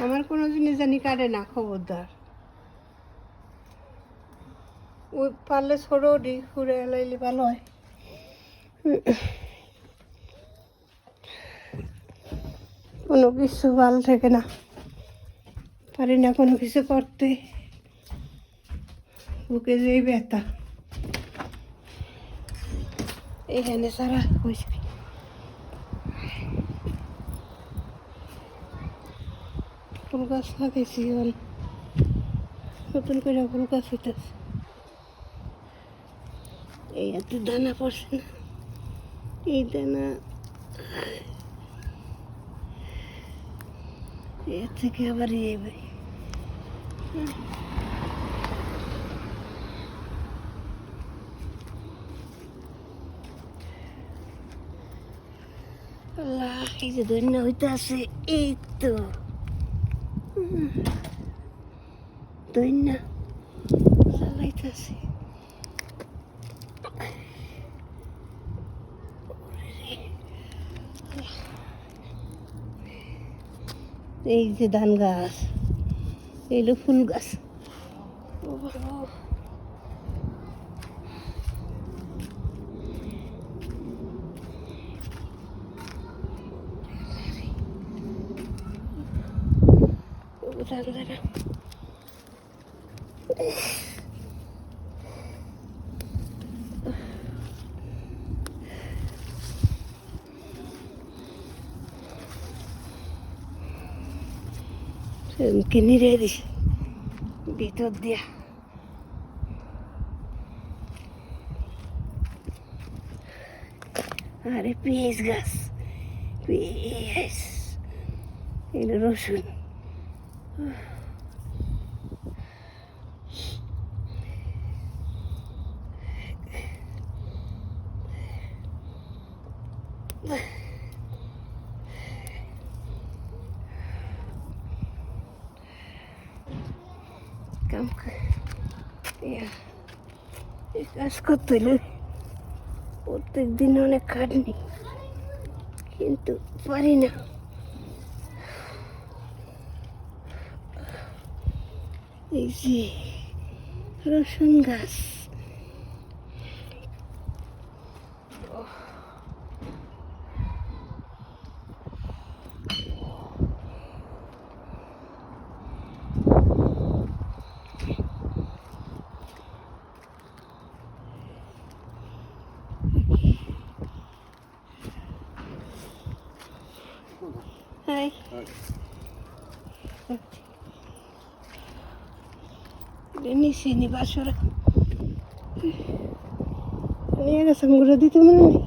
আমার কোনো জিনিস জানি কাটে না, খবরদার। ওই পারলে ছোটো দি ঘুরে এলাইলে ভালো হয়। কোনো কিছু ভালো থাকে না, পারি না কোনো কিছু করতে, বুকে যেই ব্যথা। এখানে সারা হয়েছে ফুল গাছ লাগাইছি, নতুন করে ফুল গাছ হইতেছে। এই এত দানা পড়ছে না, এই দানা এর থেকে আবার ভাই আল্লাহ, এই যে ধন্য হইতে আছে, এই তো ধন্য চালাইতেছে। এই যে ধান গাছ, এইলো ফুল গাছ। কিনে রে দিস ভিতর দিয়া। আরে পেঁয়াজ গাছ, পেঁয়াজ, এলো রসুন। কাম কাজ করতে হলে প্রত্যেক দিন অনেক খাটনি, কিন্তু পারি না। এই যে রসুন গাছ, নিচে নি বাসরা নিয়ে গেছে, মুড়ে দিতে মনে নেই।